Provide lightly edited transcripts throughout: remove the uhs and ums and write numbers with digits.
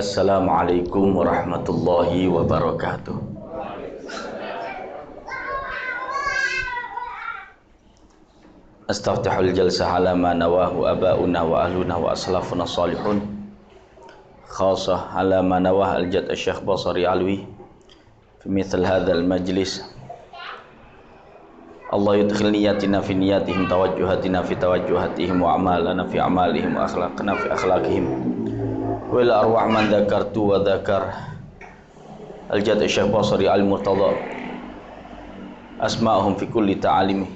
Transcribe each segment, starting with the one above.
Assalamualaikum warahmatullahi wabarakatuh. Astaftihul jalsah ala ma nawahu aba'una wa ahluna wa aslafuna salihun, khasah ala ma nawah al-jad al-syekh Basri Alwi fi mithl hadzal majlis. Allah yudkhil niyatina fi niyatihim, tawajjuhatina fi tawajjuhatihim, wa amalana fi amalihim, wa akhlaqna fi akhlaqihim, wa ila arwah man dzakartu wa dzakar al-jad al-syekh Basri al-Murtada asma'uhum fi kulli ta'alimi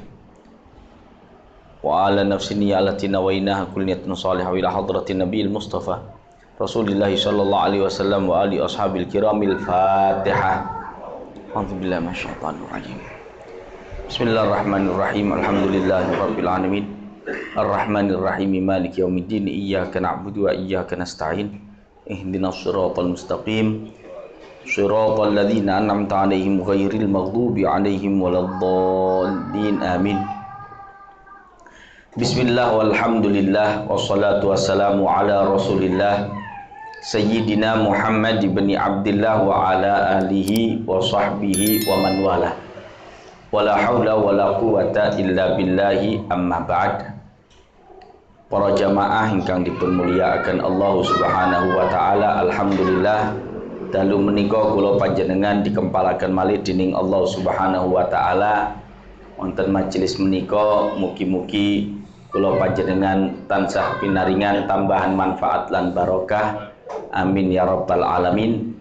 wa ala nafsini allati nawainaha kulliyatun salihah ila hadratin nabiyil mustafa rasulillahi sallallahu alaihi wasallam wa ali ashabil kiramil fatihah. A'udzubillahi minasyaitonir rajim. Bismillahirrahmanirrahim. Alhamdulillahi rabbil alamin. Arrahmanirrahim. Maliki yaumiddin. Iyyaka na'budu wa iyyaka nasta'in. Ihdinas shiratal mustaqim. Shiratal ladzina an'amta 'alaihim ghairil maghdubi 'alaihim waladdallin. Amin. Bismillah walhamdulillah wassalatu wassalamu ala Rasulillah Sayyidina Muhammad ibn Abdillah wa ala alihi wa sahbihi wa man wala. Wala hawla wala quwata illa billahi, amma ba'd. Para jamaah ingkang dipunmulyakaken Allah Subhanahu wa taala, alhamdulillah dalu menika kula panjenengan dikempalaken malih dening Allah Subhanahu wa taala wonten majelis menika. Mugi-mugi kula panjenengan tansah pinaringan tambahan manfaat lan barokah, amin ya rabbal alamin.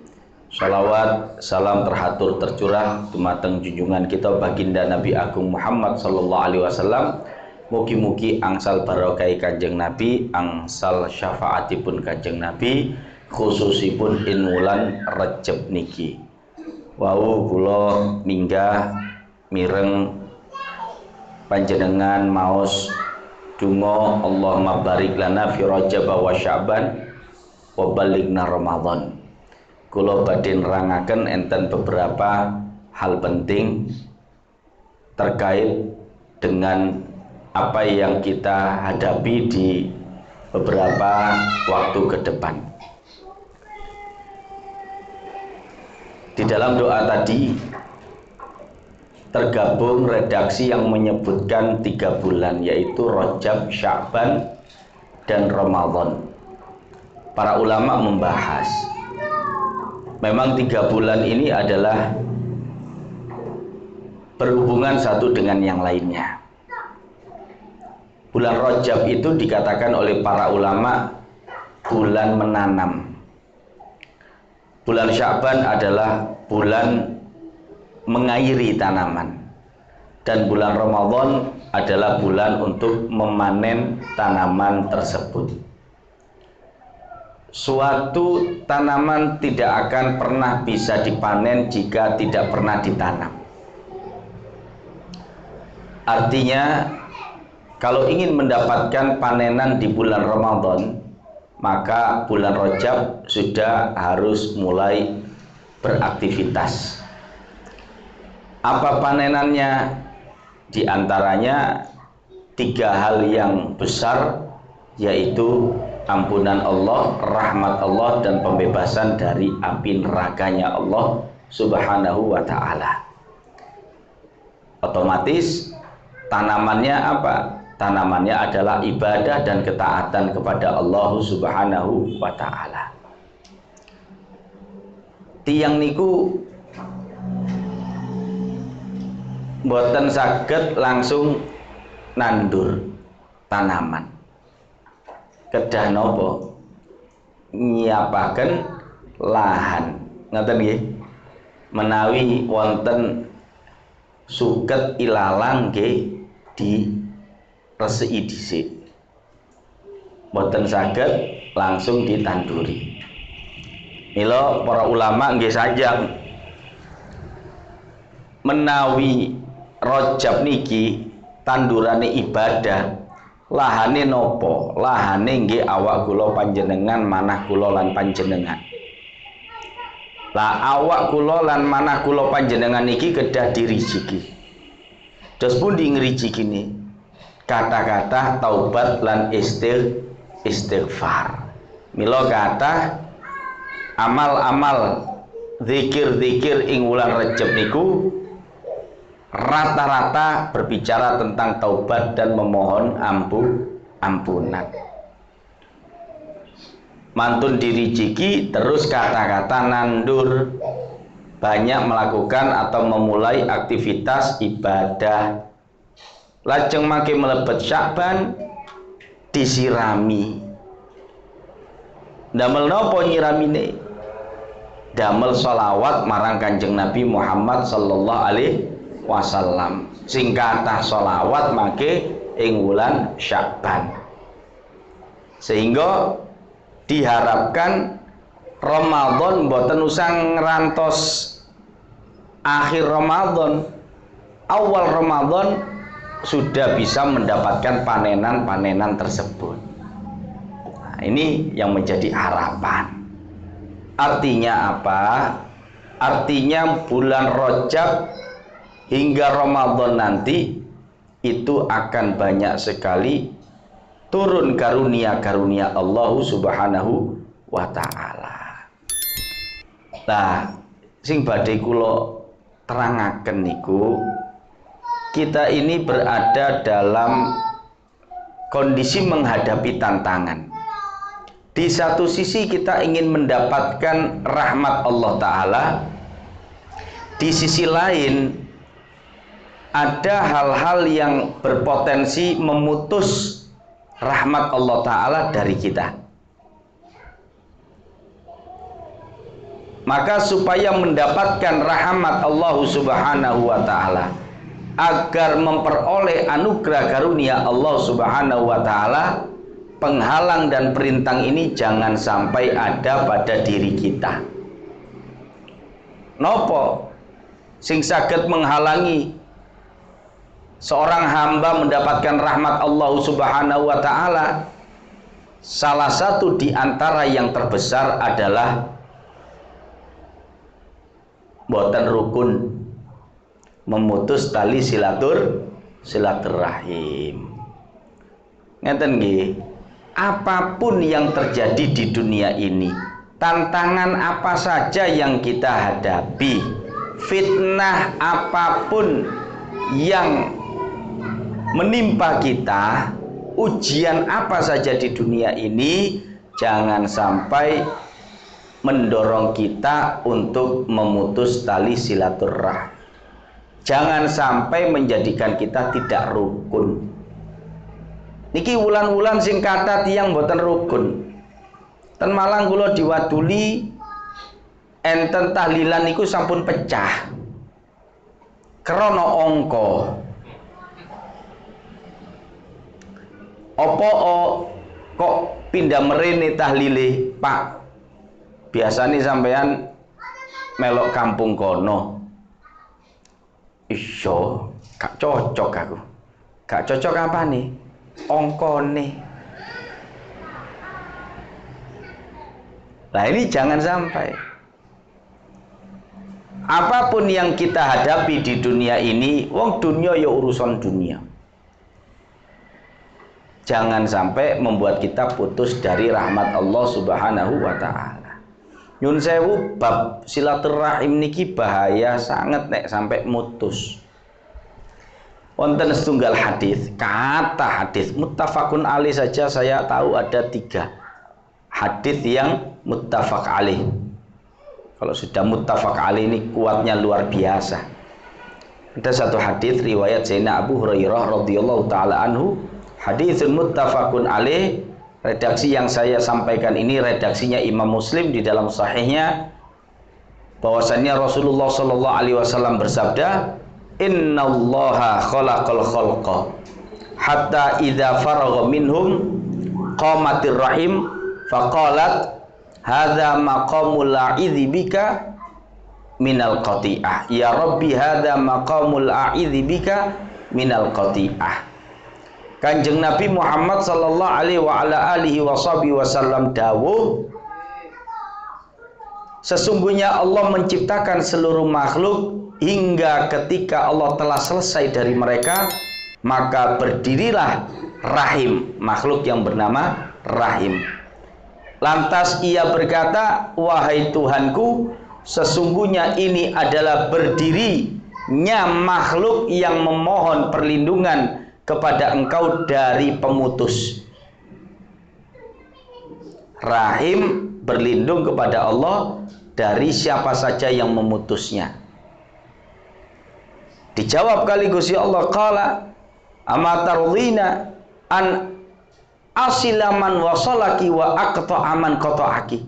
Shalawat salam terhatur tercurah dumateng junjungan kita baginda Nabi Agung Muhammad sallallahu alaihi wasallam. Mugi-mugi angsal barokai Kanjeng Nabi, angsal syafaatipun Kanjeng Nabi, khususipun inwulan Rejab niki. Wau kula minggah mireng panjenengan maos donga Allahumma barik lana fi Rajab wa Sya'ban wa balighna Ramadan. Kula badhe nerangaken enten beberapa hal penting terkait dengan apa yang kita hadapi di beberapa waktu ke depan. Di dalam doa tadi tergabung redaksi yang menyebutkan 3 bulan, yaitu Rajab, Sya'ban, dan Ramadan. Para ulama membahas memang 3 bulan ini adalah berhubungan satu dengan yang lainnya. Bulan Rajab itu dikatakan oleh para ulama bulan menanam. Bulan Sya'ban adalah bulan mengairi tanaman, dan bulan Ramadan adalah bulan untuk memanen tanaman tersebut. Suatu tanaman tidak akan pernah bisa dipanen jika tidak pernah ditanam. Artinya, kalau ingin mendapatkan panenan di bulan Ramadan, maka bulan Rajab sudah harus mulai beraktivitas. Apa panenannya? Di antaranya 3 hal yang besar, yaitu ampunan Allah, rahmat Allah, dan pembebasan dari api nerakanya Allah Subhanahu wa ta'ala. Otomatis tanamannya apa? Tanamannya adalah ibadah dan ketaatan kepada Allah Subhanahu wa ta'ala. Tiyang niku mboten saged langsung nandur tanaman. Kedah nopo nyiapaken lahan, ngoten nggih, menawi wonten suket ilalang nggih diresiki dhisik, mboten saged langsung ditanduri. Mila para ulama nggih sajak menawi Rajab niki tandurane ibadah, lahane nopo? Lahane nggih awak kula panjenengan, manah kula lan panjenengan. Lah awak kula lan manah kula panjenengan niki kedah dirijiki. Dos pundi ngrijikine? Kata-kata taubat lan istighfar. Mila kathah amal-amal zikir-zikir ing wulan Rajab niku rata-rata berbicara tentang taubat dan memohon ampunan. Mantun diri jiki terus kata-kata nandur, banyak melakukan atau memulai aktivitas ibadah. Lajeng mangke melebet Sya'ban disirami. Damel nopo nyiramine? Damel sholawat marang Kanjeng Nabi Muhammad sallallahu alaihi wasallam. Sing kathah sholawat mangke ing wulan Sya'ban. Sehingga diharapkan Ramadan mboten usang ngerantos akhir Ramadan, awal Ramadan sudah bisa mendapatkan panenan-panenan tersebut. Nah, ini yang menjadi harapan. Artinya apa? Artinya bulan Rajab hingga Ramadan nanti itu akan banyak sekali turun karunia-karunia Allah Subhanahu wa ta'ala. Nah, sing badhe kula terangaken niku, kita ini berada dalam kondisi menghadapi tantangan. Di satu sisi kita ingin mendapatkan rahmat Allah Ta'ala, di sisi lain ada hal-hal yang berpotensi memutus rahmat Allah Ta'ala dari kita. Maka supaya mendapatkan rahmat Allah Subhanahu wa Ta'ala, agar memperoleh anugerah karunia Allah Subhanahu wa Ta'ala, penghalang dan perintang ini jangan sampai ada pada diri kita. Nopo sing saged menghalangi seorang hamba mendapatkan rahmat Allah Subhanahu wa Ta'ala? Salah satu di antara yang terbesar adalah boten rukun, memutus tali silaturahim. Ngeten nggih, apapun yang terjadi di dunia ini, tantangan apa saja yang kita hadapi, fitnah apapun yang menimpa kita, ujian apa saja di dunia ini, jangan sampai mendorong kita untuk memutus tali silaturahim. Jangan sampai menjadikan kita tidak rukun. Niki wulan-wulan sing kata tiyang boten rukun. Ten Malang kula diwaduli enten tahlilan niku sampun pecah. Krana angka. Apa kok pindah merene tahlile, Pak? Biasanya sampean melok kampung kono. Iso, gak cocok aku. Gak cocok apa nih? Ongkone. Nah ini jangan sampai. Apapun yang kita hadapi di dunia ini, wong dunia ya urusan dunia. Jangan sampai membuat kita putus dari rahmat Allah Subhanahu wa Ta'ala. Nyun sewu, bab silaturahim niki bahaya sangat nek sampai mutus. Wonten setunggal hadis, kata hadis muttafaqun alaih saja saya tahu ada 3 hadis yang muttafaq alaih. Kalau sudah muttafaq alaih ini kuatnya luar biasa. Ada satu hadis riwayat Sayyidina Abu Hurairah radhiyallahu taala anhu, haditsun muttafaqun alaih. Redaksi yang saya sampaikan ini redaksinya Imam Muslim di dalam sahihnya, bahwasannya Rasulullah sallallahu alaihi wasallam bersabda, innallaha khalaqal khalqa hatta idza faragha minhum qamatir rahim faqalat hadza maqamul a'idzi bika minal qati'ah, ya rabbi hadza maqamul a'idzi bika minal qati'ah. Kanjeng Nabi Muhammad sallallahu alaihi wasallam dawuh, sesungguhnya Allah menciptakan seluruh makhluk hingga ketika Allah telah selesai dari mereka, maka berdirilah rahim, makhluk yang bernama rahim. Lantas ia berkata, wahai Tuhanku, sesungguhnya ini adalah berdirinya makhluk yang memohon perlindungan kepada engkau dari pemutus. Rahim berlindung kepada Allah dari siapa saja yang memutusnya. Dijawab kali Gusti Allah, qala ama tardina an asilaman wasolaki wa aqta'aman qata'aki.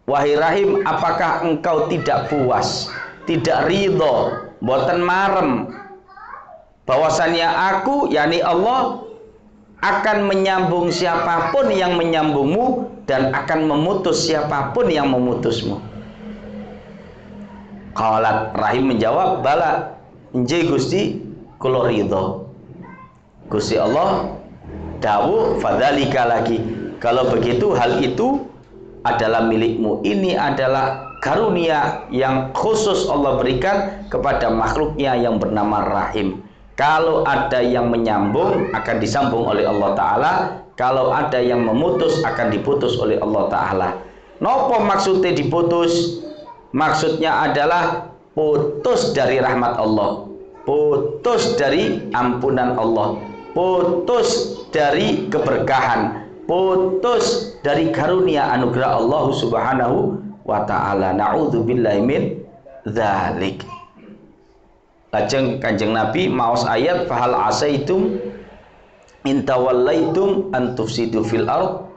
Wahai Rahim, apakah engkau tidak puas, tidak ridho, boten marem bahwasannya aku, yakni Allah, akan menyambung siapapun yang menyambungmu dan akan memutus siapapun yang memutusmu? Qalat, Rahim menjawab, bala, nggih Gusti, kula ridho. Gusti Allah dawuh, fadzalika lagi, kalau begitu hal itu adalah milikmu. Ini adalah karunia yang khusus Allah berikan kepada makhluknya yang bernama Rahim. Kalau ada yang menyambung akan disambung oleh Allah Ta'ala, kalau ada yang memutus akan diputus oleh Allah Ta'ala. Nopo maksudnya diputus? Maksudnya adalah putus dari rahmat Allah, putus dari ampunan Allah, putus dari keberkahan, putus dari karunia anugerah Allah Subhanahu wa Ta'ala. Na'udzubillahi min dzalik. Lajeng Kanjeng Nabi maos ayat, fahal asaitum in tawallaitum an tufsidu fil ard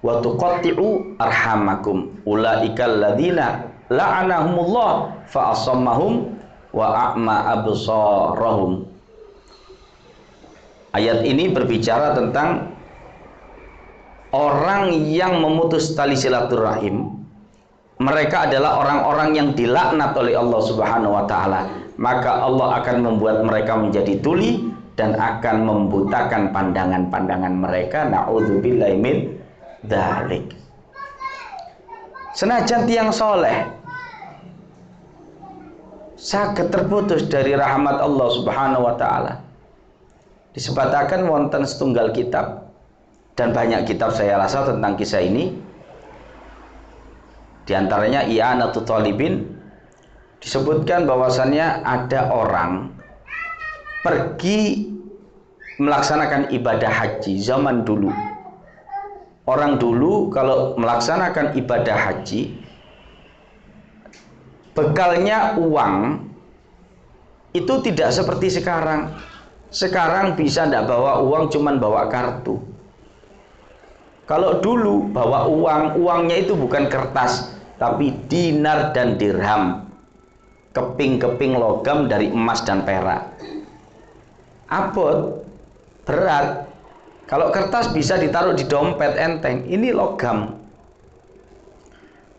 wa tuqatti'u arhamakum ulaikal ladzina la'anahumullah fa asammahum wa a'ma absarahum. Ayat ini berbicara tentang orang yang memutus tali silaturahim. Mereka adalah orang-orang yang dilaknat oleh Allah Subhanahu wa Ta'ala. Maka Allah akan membuat mereka menjadi tuli dan akan membutakan pandangan-pandangan mereka. Na'udzubillahi min dzalik. Senajan tiang soleh saged terputus dari rahmat Allah Subhanahu wa Ta'ala. Disebatakan wonten setunggal kitab, dan banyak kitab saya rasa tentang kisah ini. Di antaranya I'anatul Talibin, disebutkan bahwasannya ada orang pergi melaksanakan ibadah haji zaman dulu. Orang dulu kalau melaksanakan ibadah haji, bekalnya uang itu tidak seperti sekarang. Sekarang bisa tidak bawa uang, cuman bawa kartu. Kalau dulu bawa uang, uangnya itu bukan kertas, tapi dinar dan dirham, keping-keping logam dari emas dan perak. Abot, berat. Kalau kertas bisa ditaruh di dompet enteng, ini logam.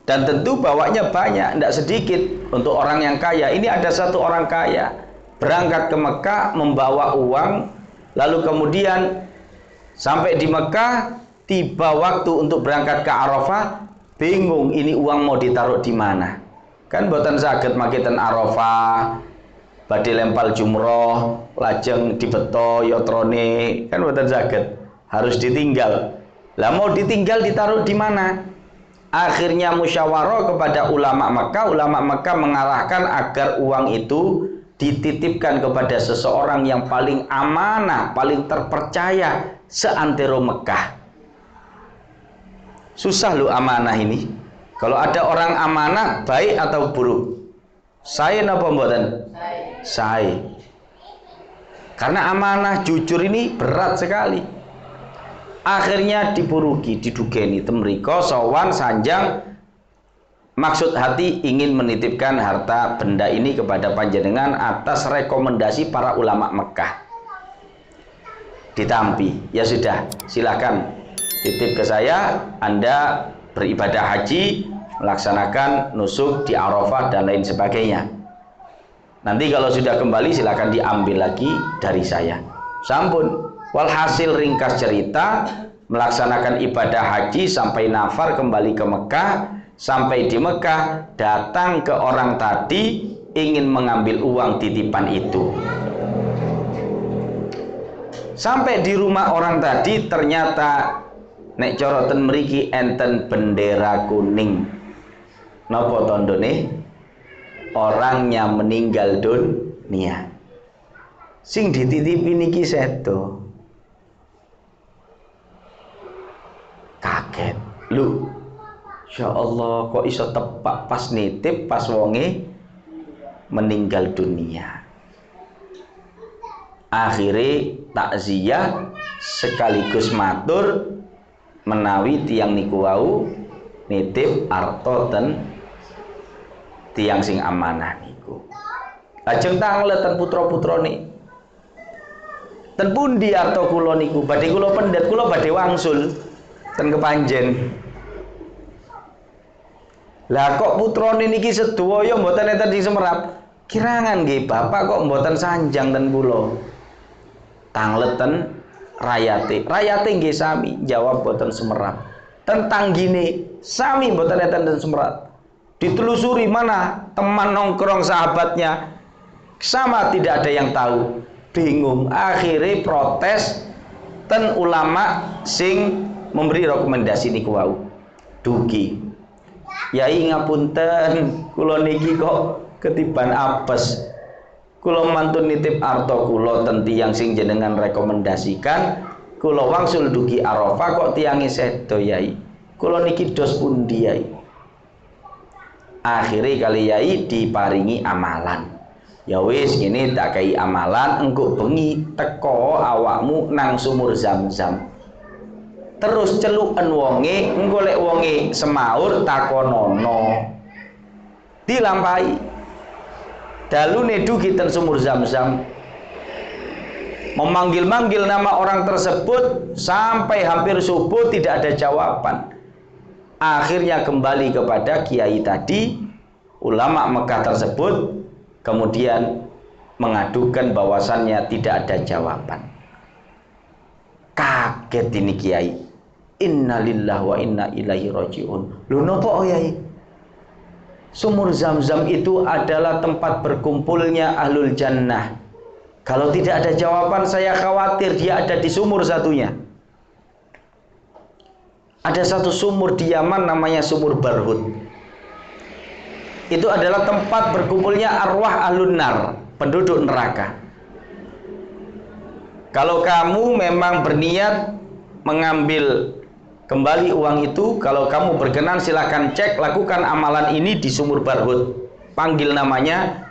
Dan tentu bawanya banyak, tidak sedikit untuk orang yang kaya. Ini ada satu orang kaya berangkat ke Mekah membawa uang, lalu kemudian sampai di Mekah, tiba waktu untuk berangkat ke Arafah, bingung ini uang mau ditaruh di mana. Kan boten saged makitan Arafah, badhe lempal jumroh, lajeng dibeto yotrone, kan boten saged, harus ditinggal. Lah mau ditinggal ditaruh di mana? Akhirnya musyawarah kepada ulama Mekah mengarahkan agar uang itu dititipkan kepada seseorang yang paling amanah, paling terpercaya seantero Mekah. Susah lu amanah ini. Kalau ada orang amanah, baik atau buruk? Saya napa mboten? Saya. Karena amanah jujur ini berat sekali. Akhirnya dipurugi, didugeni temriko sowan sanjang, maksud hati ingin menitipkan harta benda ini kepada panjenengan atas rekomendasi para ulama Mekah. Ditampi, ya sudah, silakan titip ke saya, Anda beribadah haji, melaksanakan nusuk di Arafah dan lain sebagainya. Nanti kalau sudah kembali silakan diambil lagi dari saya. Sampun. Walhasil ringkas cerita, melaksanakan ibadah haji sampai nafar kembali ke Mekah. Sampai di Mekah, datang ke orang tadi ingin mengambil uang titipan itu. Sampai di rumah orang tadi, ternyata Nek cara ten mriki enten bendera kuning. Napa tandane? Orangnya meninggal dunia. Sing dititipi niki sedo. Kaget. Lu, Insya Allah kok iso tepak pas nitip pas wonge meninggal dunia. Akhirnya takziah sekaligus matur menawi tiang niku wau nitip arto ten tiang sing amanah niku. Lajeng tangleten putra-putrane. Ten pundi arto kula niku? Badhe kula pendet, kula badhe wangsul ten kepanjen. Lah kok putrane niki sedaya mboten enten sing semerap. Kirangan nggih Bapak kok mboten sanjang ten kula. Tangleten rayate. Rayate nggih sami, jawab mboten semerap. Tentang gini sami mboten enten ten semerap. Ditelusuri mana teman nongkrong sahabatnya, sama tidak ada yang tahu. Bingung. Akhirnya protes ten ulama sing memberi rekomendasi niku wau. Dugi. Yai ngapunten, kula niki kok ketiban apes. Kula mantun nitip arto kula ten tiyang sing jenengan rekomendasikan. Kula wangsul dugi Arafah kok tiange sedo Yai. Kula niki dos pundi Yai? Akhirnya kali Yai diparingi amalan. Ya wis ini tak kai amalan, engko bengi teko awakmu nang sumur Zam-Zam. Terus celuken wonge, engko lek wonge semaur takonono. Dilampahi. Dalune dugi ten sumur Zam-Zam. Memanggil-manggil nama orang tersebut sampai hampir subuh tidak ada jawaban. Akhirnya kembali kepada kiai tadi, ulama Mekah tersebut, kemudian mengadukan bahwasannya tidak ada jawaban. Kaget ini kiai. Innalillahi wa inna ilaihi rajiun. Lho napa Yai? Sumur Zam-Zam itu adalah tempat berkumpulnya ahlul jannah. Kalau tidak ada jawaban, saya khawatir dia ada di sumur satunya. Ada satu sumur di Yaman namanya sumur Barhut. Itu adalah tempat berkumpulnya arwah ahlun nar, penduduk neraka. Kalau kamu memang berniat mengambil kembali uang itu, kalau kamu berkenan silahkan cek, lakukan amalan ini di sumur Barhut. Panggil namanya.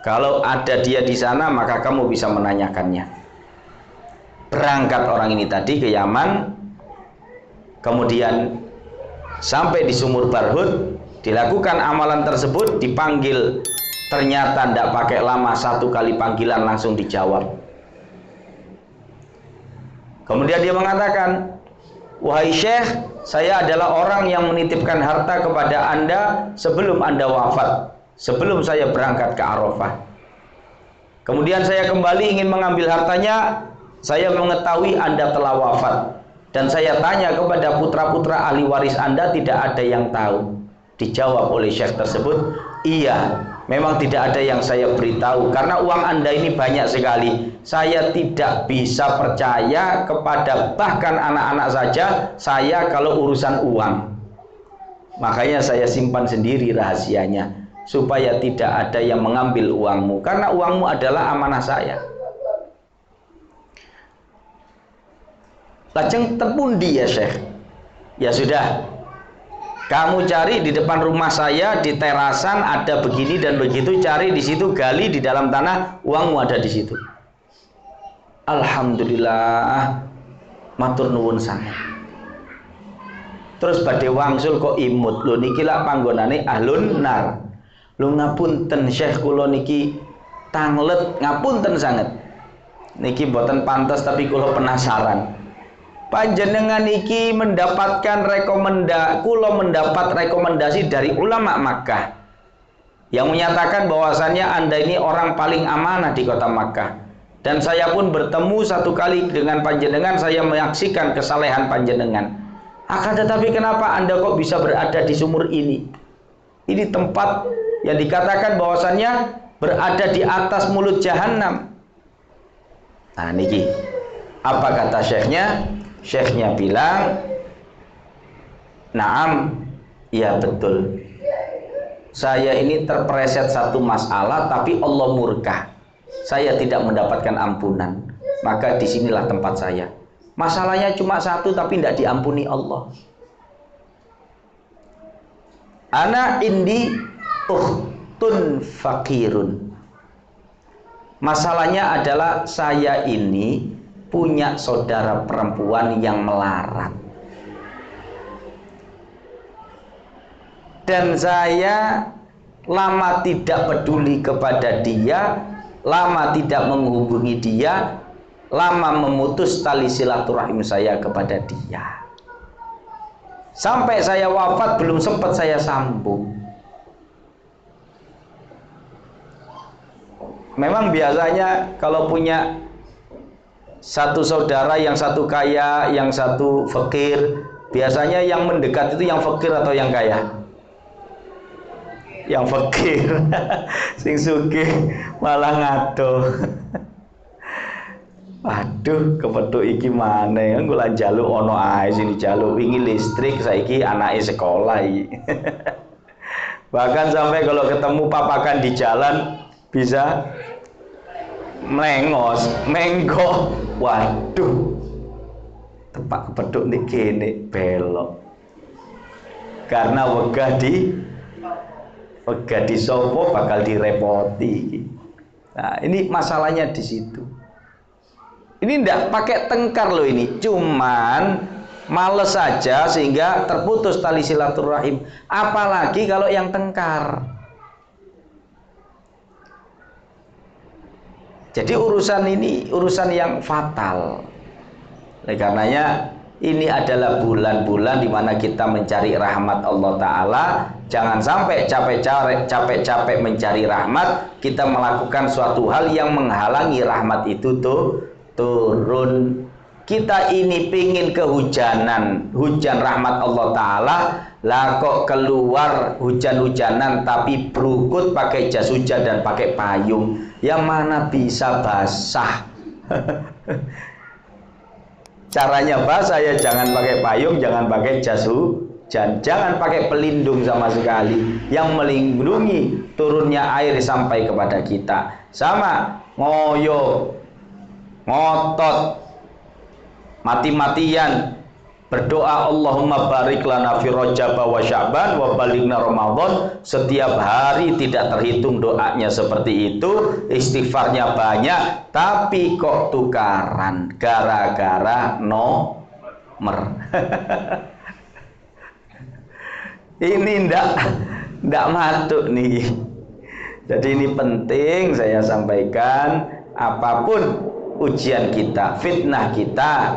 Kalau ada dia di sana, maka kamu bisa menanyakannya. Berangkat orang ini tadi ke Yaman, kemudian sampai di sumur Barhut, dilakukan amalan tersebut, dipanggil. Ternyata tidak pakai lama, satu kali panggilan langsung dijawab. Kemudian dia mengatakan, wahai Syekh, saya adalah orang yang menitipkan harta kepada Anda sebelum Anda wafat, sebelum saya berangkat ke Arafah. Kemudian saya kembali ingin mengambil hartanya, saya mengetahui Anda telah wafat. Dan saya tanya kepada putra-putra ahli waris Anda, tidak ada yang tahu. Dijawab oleh Syekh tersebut, iya, memang tidak ada yang saya beritahu, karena uang Anda ini banyak sekali. Saya tidak bisa percaya kepada bahkan anak-anak saja saya kalau urusan uang. Makanya saya simpan sendiri rahasianya, supaya tidak ada yang mengambil uangmu, karena uangmu adalah amanah saya. Lajeng tepundi ya Syekh? Ya sudah, kamu cari di depan rumah saya, di terasan ada begini dan begitu, cari di situ, gali di dalam tanah, uangmu ada di situ. Alhamdulillah, matur nuwun sanget. Terus badhe wangsul kok imut, lho niki lak panggonane ahlun nar. Lho ngapunten Syekh, kula niki tanglet, ngapunten sanget. Niki mboten pantes tapi kula penasaran. Panjenengan iki mendapatkan kula mendapat rekomendasi dari ulama Makkah yang menyatakan bahwasannya Anda ini orang paling amanah di kota Makkah. Dan saya pun bertemu satu kali dengan panjenengan, saya menyaksikan kesalehan panjenengan. Akan tetapi kenapa Anda kok bisa berada di sumur ini? Ini tempat yang dikatakan bahwasannya berada di atas mulut jahanam. Nah niki, apa kata Syekhnya? Syekhnya bilang, Naam, iya betul. Saya ini terpreset satu masalah, tapi Allah murka. Saya tidak mendapatkan ampunan. Maka disinilah tempat saya. Masalahnya cuma satu, tapi tidak diampuni Allah. Ana indi ukhtun fakirun. Masalahnya adalah saya ini punya saudara perempuan yang melarat. Dan saya lama tidak peduli kepada dia, lama tidak menghubungi dia, lama memutus tali silaturahim saya kepada dia. Sampai saya wafat belum sempat saya sambung. Memang biasanya kalau punya satu saudara, yang satu kaya, yang satu fakir, biasanya yang mendekat itu yang fakir atau yang kaya? Yang fakir. Sing sugih malah ngadoh. Aduh, kepethuk iki maneh, kula njaluk ana ae sini jaluk wingi listrik, saiki anake sekolah iki. Bahkan sampai kalau ketemu papakan di jalan bisa melengos, menggok. Waduh, tepak kepethuk nek kene belok. Karena wegah di sopo bakal direpoti. Nah, ini masalahnya di situ. Ini ndak pakai tengkar loh ini, cuman males saja sehingga terputus tali silaturahim. Apalagi kalau yang tengkar. Jadi urusan ini urusan yang fatal. Oleh karenanya ini adalah bulan-bulan di mana kita mencari rahmat Allah Ta'ala. Jangan sampai capek-capek mencari rahmat, kita melakukan suatu hal yang menghalangi rahmat itu turun. Kita ini pingin kehujanan, hujan rahmat Allah Ta'ala, lah kok keluar hujan-hujanan tapi berukut pakai jas hujan dan pakai payung, yang mana bisa basah. Caranya basah ya jangan pakai payung, jangan pakai jas hujan, jangan pakai pelindung sama sekali yang melindungi turunnya air sampai kepada kita. Sama ngoyo, ngotot, mati-matian berdoa Allahumma barik lana fi Rajab wa Sya'ban wa balighna Ramadan. Setiap hari tidak terhitung doanya seperti itu, istighfarnya banyak, tapi kok tukaran gara-gara nomor. Ini ndak matuk nih. Jadi ini penting saya sampaikan, apapun ujian kita, fitnah kita,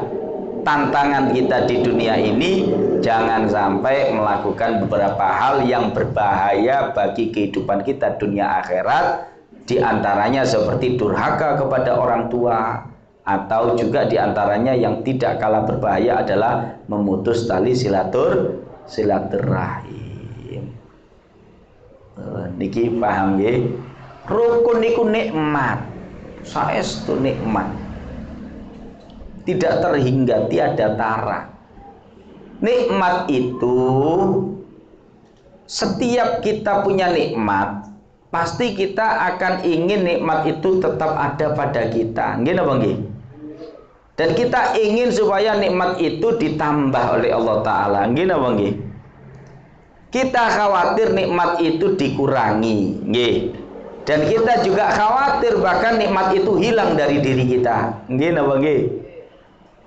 tantangan kita di dunia ini, jangan sampai melakukan beberapa hal yang berbahaya bagi kehidupan kita dunia akhirat. Di antaranya seperti durhaka kepada orang tua, atau juga di antaranya yang tidak kalah berbahaya adalah memutus tali silaturahim. Niki paham nggih? Rukun niku nikmat. Saestu nikmat, tidak terhingga, tiada tara. Nikmat itu, setiap kita punya nikmat, pasti kita akan ingin nikmat itu tetap ada pada kita. Nggih napa nggih? Dan kita ingin supaya nikmat itu ditambah oleh Allah Ta'ala. Nggih napa nggih? Kita khawatir nikmat itu dikurangi. Nggih. Dan kita juga khawatir bahkan nikmat itu hilang dari diri kita. Nggih napa nggih?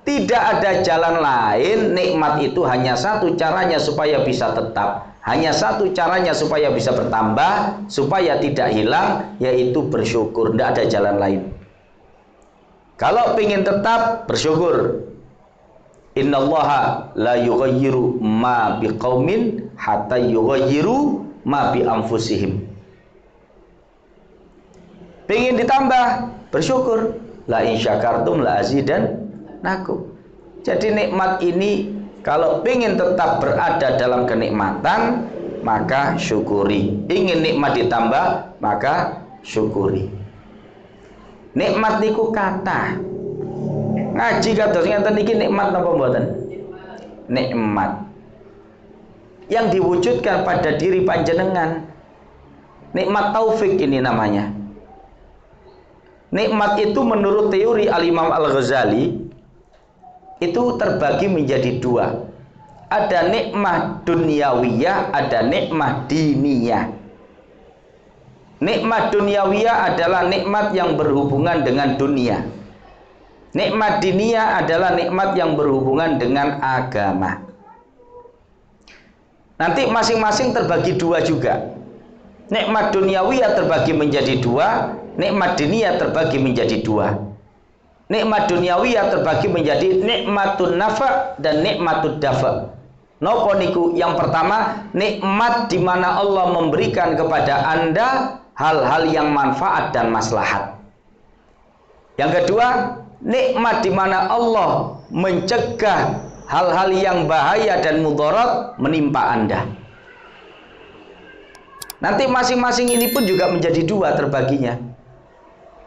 Tidak ada jalan lain, nikmat itu hanya satu caranya supaya bisa tetap. Hanya satu caranya supaya bisa bertambah, supaya tidak hilang, yaitu bersyukur. Tidak ada jalan lain. Kalau ingin tetap, bersyukur. Innallaha la yughayyiru ma biqaumin hatta yughayyiru ma bi anfusihim. Pengen ditambah, bersyukur. La in syakartum la azidannakum. Jadi nikmat ini kalau pengen tetap berada dalam kenikmatan, maka syukuri. Ingin nikmat ditambah, maka syukuri. Nikmat niku kata. Ngaji kados ngeten niki nikmat napa mboten? Nikmat. yang diwujudkan pada diri panjenengan. Nikmat taufik ini namanya. Nikmat itu menurut teori Al-Imam Al-Ghazali itu terbagi menjadi dua. Ada nikmah dunyawiyah, ada nikmah diniyah. Nikmat dunyawiyah adalah nikmat yang berhubungan dengan dunia. Nikmat diniyah adalah nikmat yang berhubungan dengan agama. Nanti masing-masing terbagi dua juga. Nikmat dunyawiyah terbagi menjadi dua, nikmat diniyah terbagi menjadi dua. Nikmat dunyawiyah terbagi menjadi nikmatun nafa dan nikmatud dafa. Nopo niku? Yang pertama, nikmat di mana Allah memberikan kepada Anda hal-hal yang manfaat dan maslahat. Yang kedua, nikmat di mana Allah mencegah hal-hal yang bahaya dan mudarat menimpa Anda. Nanti masing-masing ini pun juga menjadi dua terbaginya.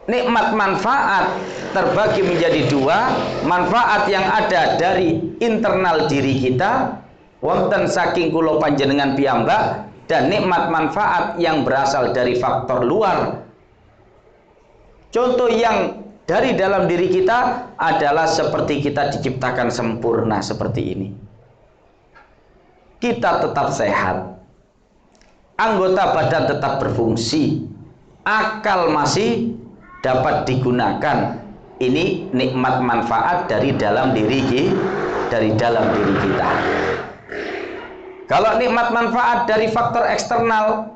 Nikmat manfaat terbagi menjadi dua. Manfaat yang ada dari internal diri kita, wonten saking kula panjenengan piyambak, dan nikmat manfaat yang berasal dari faktor luar. Contoh yang dari dalam diri kita adalah seperti kita diciptakan sempurna seperti ini. Kita tetap sehat, anggota badan tetap berfungsi, akal masih dapat digunakan. Ini nikmat manfaat dari dalam diri kita. Kalau nikmat manfaat dari faktor eksternal,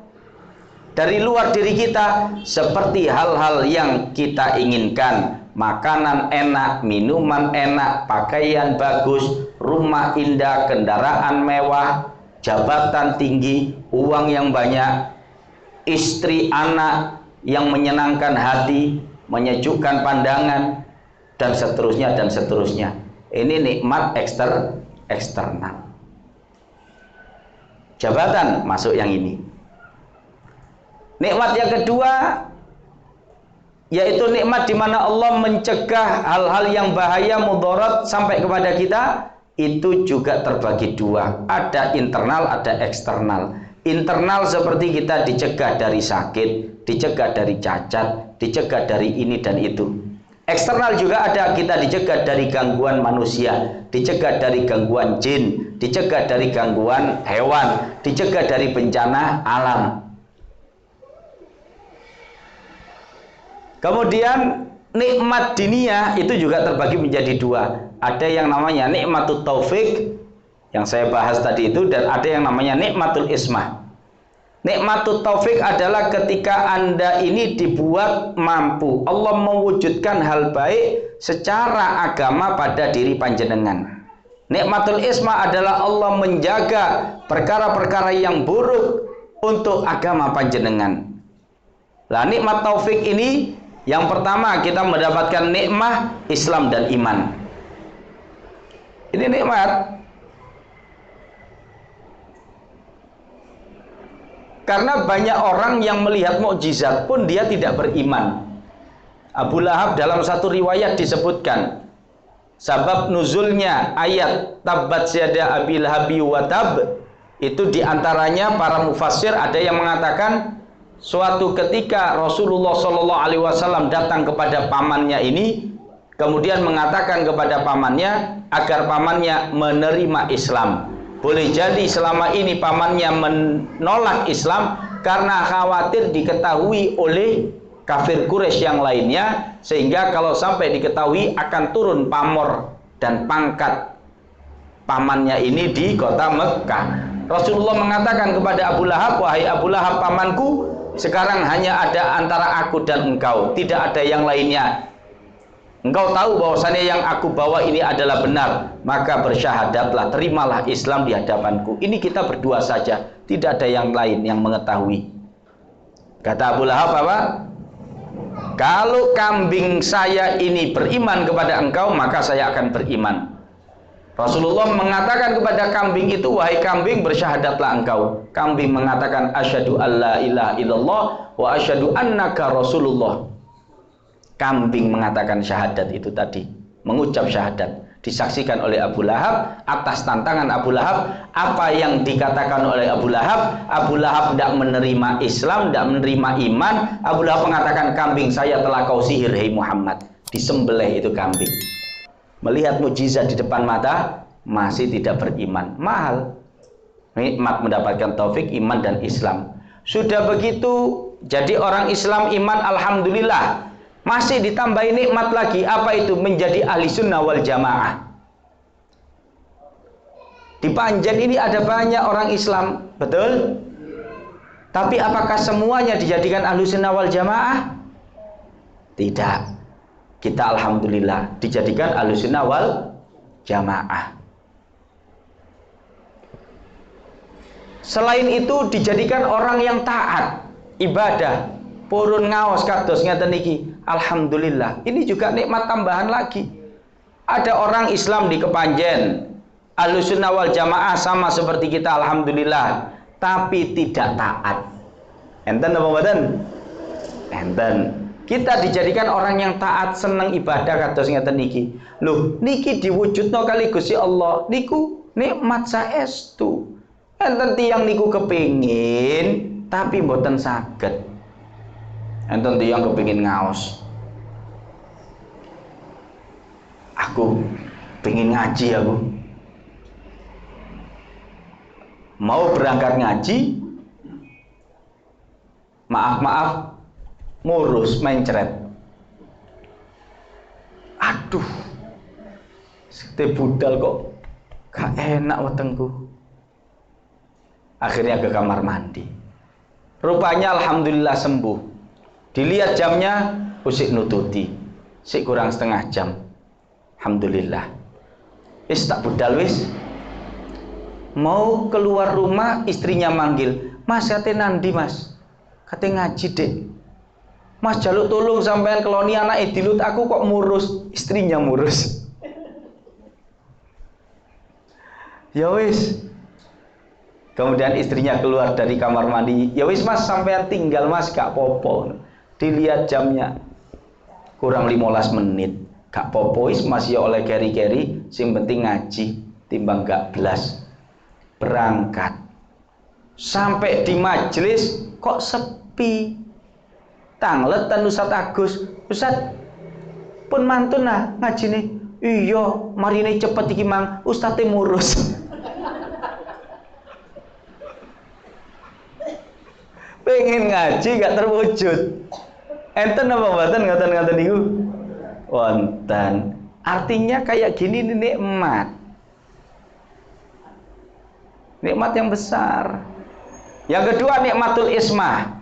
dari luar diri kita, seperti hal-hal yang kita inginkan, makanan enak, minuman enak, pakaian bagus, rumah indah, kendaraan mewah, jabatan tinggi, uang yang banyak, istri, anak yang menyenangkan hati, menyejukkan pandangan, dan seterusnya dan seterusnya. Ini nikmat eksternal. Jabatan masuk yang ini. Nikmat yang kedua yaitu nikmat di mana Allah mencegah hal-hal yang bahaya mudarat sampai kepada kita. Itu juga terbagi dua. Ada internal, ada eksternal. Internal seperti kita dicegah dari sakit, dicegah dari cacat, dicegah dari ini dan itu. Eksternal juga ada, kita dicegah dari gangguan manusia, dicegah dari gangguan jin, dicegah dari gangguan hewan, dicegah dari bencana alam. Kemudian nikmat diniyah itu juga terbagi menjadi dua. Ada yang namanya nikmatut taufik yang saya bahas tadi itu, dan ada yang namanya nikmatul ismah. Nikmatut taufik adalah ketika Anda ini dibuat mampu, Allah mewujudkan hal baik secara agama pada diri panjenengan. Nikmatul ismah adalah Allah menjaga perkara-perkara yang buruk untuk agama panjenengan. Lah nikmat taufik ini, yang pertama kita mendapatkan nikmah Islam dan iman. Ini nikmat. Karena banyak orang yang melihat mukjizat pun dia tidak beriman. Abu Lahab dalam satu riwayat disebutkan sebab nuzulnya ayat Tabbat yada Abil Lahabi wa tab, itu diantaranya para mufassir ada yang mengatakan suatu ketika Rasulullah SAW datang kepada pamannya ini, kemudian mengatakan kepada pamannya agar pamannya menerima Islam. Boleh jadi selama ini pamannya menolak Islam karena khawatir diketahui oleh kafir Quraisy yang lainnya, sehingga kalau sampai diketahui akan turun pamor dan pangkat pamannya ini di kota Mekah. Rasulullah mengatakan kepada Abu Lahab, wahai Abu Lahab pamanku, sekarang hanya ada antara aku dan engkau, tidak ada yang lainnya. Engkau tahu bahwasannya yang aku bawa ini adalah benar, maka bersyahadatlah, terimalah Islam di hadapanku. Ini kita berdua saja, tidak ada yang lain yang mengetahui. Kata Abu Lahab apa? Kalau kambing saya ini beriman kepada engkau, maka saya akan beriman. Rasulullah mengatakan kepada kambing itu, wahai kambing, bersyahadatlah engkau. Kambing mengatakan asyhadu alla ilaha illallah wa asyhadu annaka rasulullah. Kambing mengatakan syahadat itu tadi, mengucap syahadat. disaksikan oleh Abu Lahab, atas tantangan Abu Lahab, apa yang dikatakan oleh Abu Lahab tidak menerima Islam, tidak menerima iman. Abu Lahab mengatakan, kambing saya telah kau sihir, hei Muhammad. Disembelih itu kambing. Melihat mukjizat di depan mata, masih tidak beriman. Mahal. Nikmat mendapatkan taufik, iman dan Islam. Sudah begitu, jadi orang Islam iman, alhamdulillah. Masih ditambahi nikmat lagi. Apa itu? Menjadi ahli sunnah wal jamaah. Di Panjen ini ada banyak orang Islam, betul? Tapi apakah semuanya dijadikan ahli sunnah wal jamaah? Tidak. Kita alhamdulillah dijadikan ahli sunnah wal jamaah. Selain itu dijadikan orang yang taat, ibadah, purun ngaos kados ngeten niki. Alhamdulillah. Ini juga nikmat tambahan lagi. Ada orang Islam di Kepanjen, Ahlussunnah wal Jamaah sama seperti kita, alhamdulillah, tapi tidak taat. Enten apa mboten? Enten. Kita dijadikan orang yang taat, seneng ibadah kados ngeten niki. Loh, niki diwujudno kali Gusti Allah. Niku nikmat saestu. Enten tiyang niku kepingin tapi mboten saged. Enten tiyang kepingin ngaos. Aku pengen ngaji aku. Mau berangkat ngaji, maaf, ngurus mencret. Aduh, sete budal kok gak enak wetengku. Akhirnya ke kamar mandi. Rupanya alhamdulillah sembuh. Dilihat jamnya, usik nututi. Sik kurang setengah jam. Alhamdulillah. Wis tak budal wis. Mau keluar rumah, istrinya manggil. Mas, kate nandi mas? Kate ngaji dek. Mas jaluk tolong sampean keloni anak dilut, aku kok murus. Istrinya murus. Ya wis. Kemudian istrinya keluar dari kamar mandi. Ya wis mas, sampean tinggal mas, gak popo. Dilihat jamnya, kurang 15 menit. Gak popo wis, masih oleh keri-keri. Sing penting ngaji, timbang gak belas. Berangkat. Sampai di majelis kok sepi. Tangletan Ustaz Agus. Ustaz, pun mantun nah ngaji nih. Iya, mari nih cepet iki mang. Ustaznya murus. Pengen ngaji gak terwujud. Enten apa mboten ngoten-ngoten niku? Wonten. Artinya kayak gini ini nikmat. Nikmat yang besar. Yang kedua nikmatul ismah.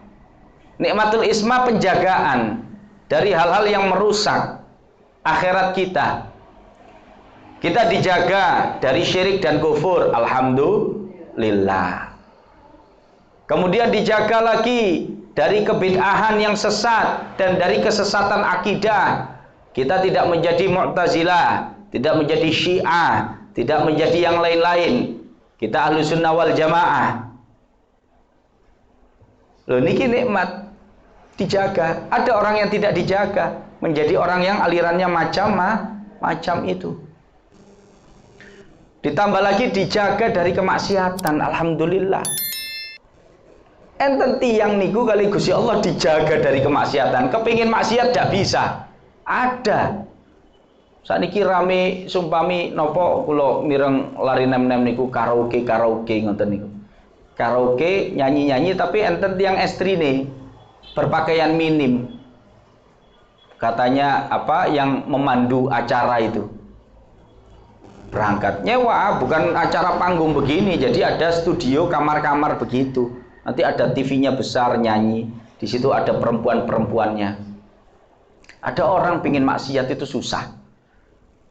Nikmatul ismah penjagaan dari hal-hal yang merusak akhirat kita. Kita dijaga dari syirik dan kufur, alhamdulillah. Kemudian dijaga lagi dari kebid'ahan yang sesat dan dari kesesatan akidah. Kita tidak menjadi Mu'tazilah, tidak menjadi Syiah, tidak menjadi yang lain-lain. Kita Ahlussunnah wal Jamaah. Loh niki nikmat dijaga. Ada orang yang tidak dijaga, menjadi orang yang alirannya macam itu. Ditambah lagi dijaga dari kemaksiatan, alhamdulillah. Enten tiyang niku kali Gusti Allah dijaga dari kemaksiatan. Kepingin maksiat tidak bisa. Ada. Sakniki rame sumpami nopo kula mireng lari nem-nem niku karaoke ngoten niku. Karaoke nyanyi-nyanyi tapi enten tiyang estrine berpakaian minim. Katanya apa yang memandu acara itu. Berangkat nyewa, bukan acara panggung begini. Jadi ada studio kamar-kamar begitu. Nanti ada TV-nya besar nyanyi. Di situ ada perempuan-perempuannya. Ada orang pingin maksiat itu susah.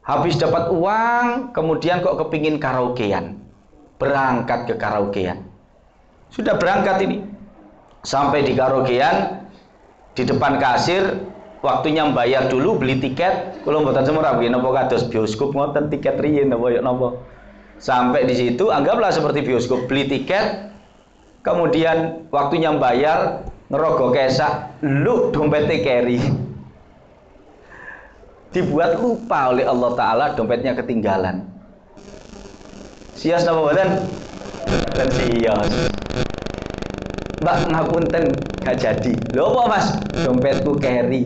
Habis dapat uang, kemudian kok kepingin karaokean. Berangkat ke karaokean. Sudah berangkat ini. Sampai di karaokean, di depan kasir, waktunya bayar dulu, beli tiket. Kalau mboten semurah nggih napa kados bioskop ngoten tiket riyen napa ya napa. Sampai di situ anggaplah seperti bioskop, beli tiket. Kemudian waktunya bayar, ngerogoh kesak, lu dompetnya carry. dibuat lupa oleh Allah Ta'ala, dompetnya ketinggalan. Sias napa mboten? Dan sias. Mbak ngapunten gak jadi. Lho apa Mas? Dompetku carry.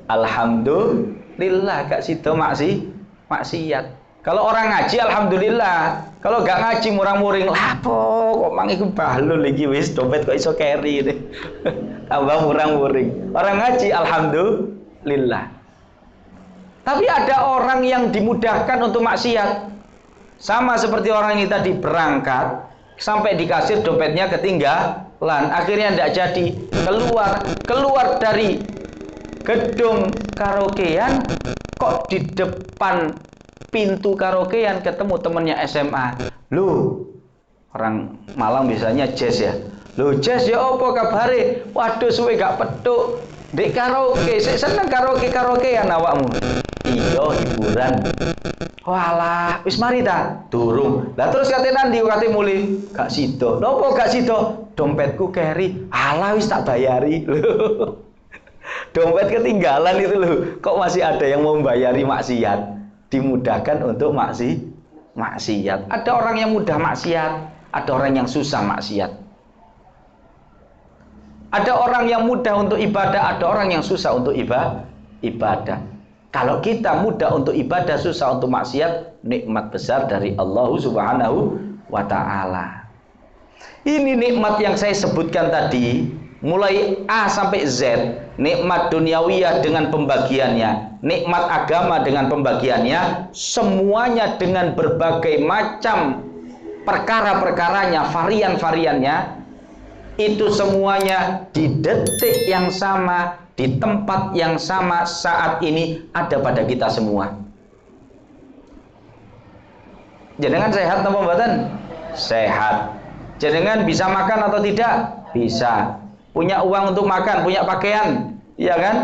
Alhamdulillah gak sido maksiat. Kalau orang ngaji alhamdulillah. Kalau gak ngaji murang-muring lapo kok mang iku bahlul iki wis dompet kok iso carry deh. Tambah murang-muring. Orang ngaji alhamdulillah. Tapi ada orang yang dimudahkan untuk maksiat. Sama seperti orang ini tadi berangkat sampai di kasir dompetnya ketinggalan, akhirnya tidak jadi, keluar dari gedung karaokean, kok di depan pintu karaokean ketemu temennya SMA. Loh, orang Malang biasanya Jazz ya. Loh Jazz ya apa kabare? Waduh suwe gak petuk. Dek karaoke, sik seneng karaokean awakmu. Iya hiburan. Walah, wis mari ta? Durung. Lah terus kate nandi kate muli? Gak sida. Napa gak sida? Dompetku carry. Alah wis tak bayari. Loh. Dompet ketinggalan itu loh. Kok masih ada yang mau bayari maksiat? Dimudahkan untuk maksiat. Ada orang yang mudah maksiat, ada orang yang susah maksiat. Ada orang yang mudah untuk ibadah, ada orang yang susah untuk ibadah. Kalau kita mudah untuk ibadah, susah untuk maksiat, nikmat besar dari Allah Subhanahu wa Ta'ala. Ini nikmat yang saya sebutkan tadi, mulai A sampai Z, nikmat duniawiyah dengan pembagiannya, nikmat agama dengan pembagiannya, semuanya dengan berbagai macam perkara-perkaranya, varian-variannya, itu semuanya di detik yang sama, di tempat yang sama saat ini ada pada kita semua. Jenengan sehat apa mboten? Sehat. Jenengan bisa makan atau tidak? Bisa. Punya uang untuk makan, punya pakaian, iya kan?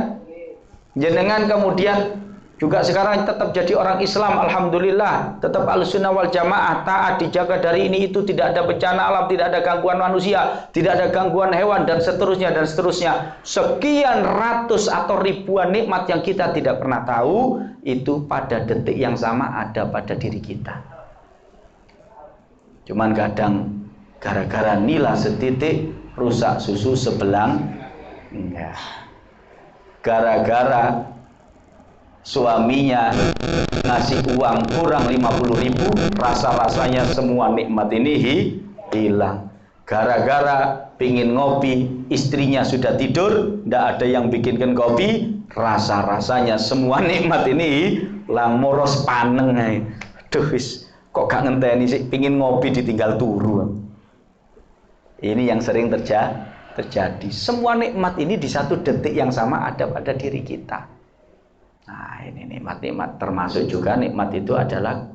Jenengan kemudian juga sekarang tetap jadi orang Islam, alhamdulillah, tetap Ahlussunnah wal Jamaah, taat, dijaga dari ini itu, tidak ada bencana alam, tidak ada gangguan manusia, tidak ada gangguan hewan, dan seterusnya dan seterusnya. Sekian ratus atau ribuan nikmat yang kita tidak pernah tahu, itu pada detik yang sama ada pada diri kita. Cuman kadang gara-gara nila setitik rusak susu sebelang, enggak. Gara-gara suaminya ngasih uang kurang 50.000, rasa-rasanya semua nikmat ini hilang. Gara-gara pingin ngopi, istrinya sudah tidur, ndak ada yang bikinkan kopi, rasa-rasanya semua nikmat ini hilang. Moros paneng ae. Duh wis kok gak ngenteni sih, pingin ngopi ditinggal turu. Ini yang sering terjadi. Semua nikmat ini di satu detik yang sama ada pada diri kita. Nah ini nikmat-nikmat, termasuk juga nikmat itu adalah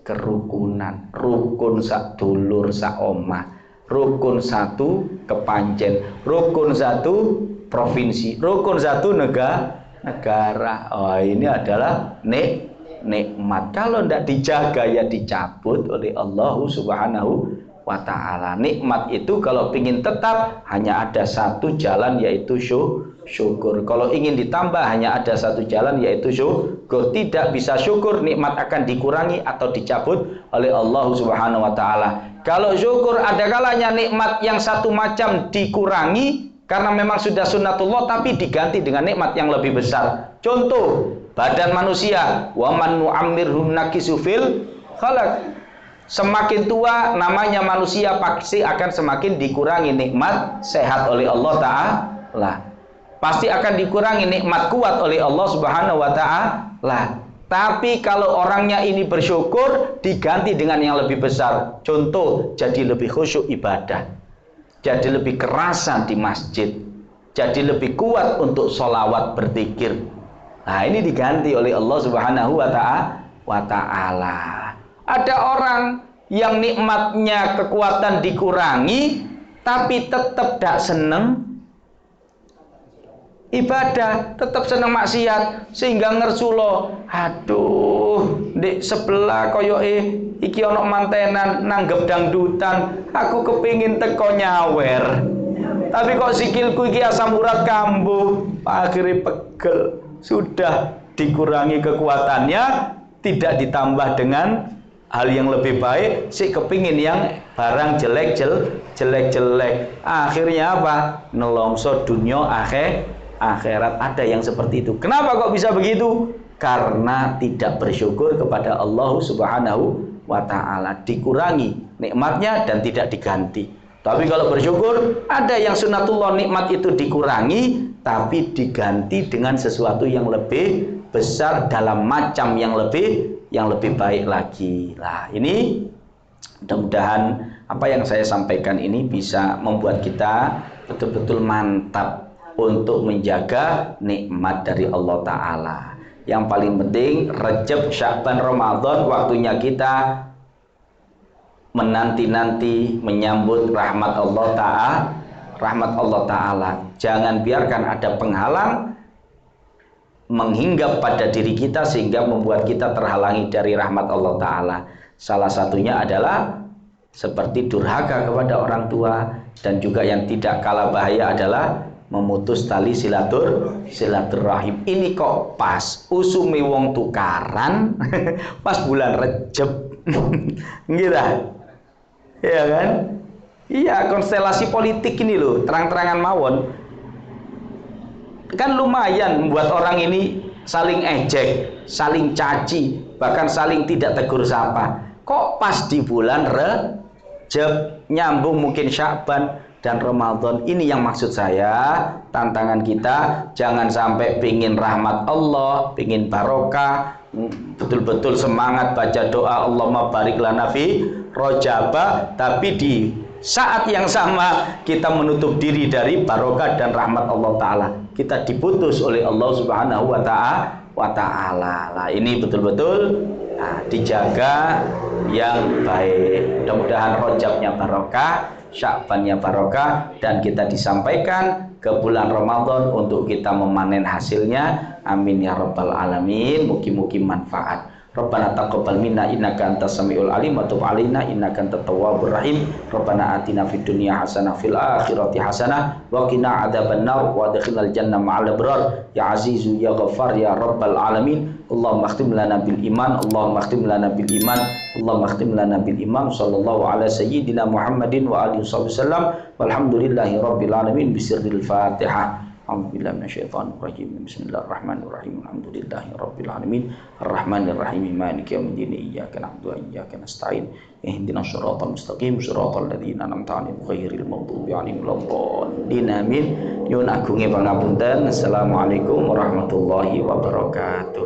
kerukunan, rukun sak dulur sak omah, rukun satu kepancen, rukun satu provinsi, rukun satu negara. Oh ini adalah nikmat. Kalau tidak dijaga ya dicabut oleh Allah Subhanahu wa Ta'ala. Nikmat itu kalau ingin tetap hanya ada satu jalan, yaitu syukur. Kalau ingin ditambah hanya ada satu jalan, yaitu syukur. Tidak bisa syukur, nikmat akan dikurangi atau dicabut oleh Allah Subhanahu wa Ta'ala. Kalau syukur ada kalanya nikmat yang satu macam dikurangi karena memang sudah sunnatullah, tapi diganti dengan nikmat yang lebih besar. Contoh, badan manusia, wa man nu'ammirhum nakisu fil khalaq. Semakin tua namanya manusia pasti akan semakin dikurangi nikmat sehat oleh Allah Ta'ala. Pasti akan dikurangi nikmat kuat oleh Allah Subhanahu wa Ta'ala. Tapi kalau orangnya ini bersyukur, diganti dengan yang lebih besar. Contoh, jadi lebih khusyuk ibadah, jadi lebih kerasan di masjid, jadi lebih kuat untuk sholawat berzikir. Nah ini diganti oleh Allah Subhanahu wa Ta'ala. Ada orang yang nikmatnya kekuatan dikurangi, tapi tetap tidak seneng ibadah, tetap seneng maksiat, sehingga ngersulo, aduh, di sebelah koyoke iki ono mantenan nanggep dangdutan, aku kepingin teko nyawer, tapi kok sikilku iki asam urat kambuh, akhirnya pegel. sudah dikurangi kekuatannya, tidak ditambah dengan hal yang lebih baik, si kepingin yang barang jelek. Akhirnya apa? Nelongso dunia akhirat. Ada yang seperti itu. Kenapa kok bisa begitu? Karena tidak bersyukur kepada Allah Subhanahu wa ta'ala. Dikurangi nikmatnya dan tidak diganti. Tapi kalau bersyukur, ada yang sunatullah, nikmat itu dikurangi tapi diganti dengan sesuatu yang lebih besar dalam macam yang lebih baik lagi. Nah, ini mudah-mudahan apa yang saya sampaikan ini bisa membuat kita betul-betul mantap untuk menjaga nikmat dari Allah Ta'ala. Yang paling penting, Rajab, Sya'ban, Ramadan, waktunya kita menanti-nanti menyambut rahmat Allah Ta'ala. Jangan biarkan ada penghalang menghinggap pada diri kita sehingga membuat kita terhalangi dari rahmat Allah Ta'ala. Salah satunya adalah seperti durhaka kepada orang tua, dan juga yang tidak kalah bahaya adalah memutus tali silaturahim. Ini kok pas usumi wong tukaran pas bulan Rejab. Gitu. Iya kan? Iya, konstelasi politik ini loh, terang-terangan mawon. Kan lumayan membuat orang ini saling ejek, saling caci, bahkan saling tidak tegur sapa. Kok pas di bulan Rejab, nyambung mungkin Sya'ban dan Ramadan. Ini yang maksud saya, tantangan kita jangan sampai pingin rahmat Allah, pingin barokah, betul-betul semangat baca doa Allahumma barik lana fi Rajaba, tapi di saat yang sama kita menutup diri dari barokah dan rahmat Allah Ta'ala. Kita diputus oleh Allah Subhanahu wa Ta'ala. Nah, ini betul-betul dijaga yang baik. Mudah-mudahan Rajabnya barokah, Sya'bannya barokah, dan kita disampaikan ke bulan Ramadan untuk kita memanen hasilnya. Amin ya rabbal alamin. Mugi-mugi manfaat. Rabbana taqabbal minna innaka antas samiul alim wa tub alaina innaka antat tawwabur rahim. Rabbana atina fid dunya hasanah fil akhirati hasanah wa qina adzabannar wa adkhilnal jannah ma'al abrar ya azizu ya ghaffar ya rabbal alamin. Allahumma khtim lana bil iman, Allahumma khtim lana bil iman, Allahumma khtim lana bil iman. Sallallahu ala sayyidina Muhammadin wa alihi wasallam. Walhamdulillahi rabbil alamin. Bisirril Fatihah. A'udzubillahi minasyaitonir rajim. Bismillahirrahmanirrahim. Alhamdulillahi rabbil alamin. Arrahmanirrahim. Maliki yaumiddin. Iyyaka na'budu wa iyyaka nasta'in. Ihdinas shiratal mustaqim. Shiratal ladzina an'amta 'alaihim ghairil maghdubi 'alaihim waladdallin. Amin. Nyuwun agunge pangapunten. Assalamualaikum warahmatullahi wabarakatuh.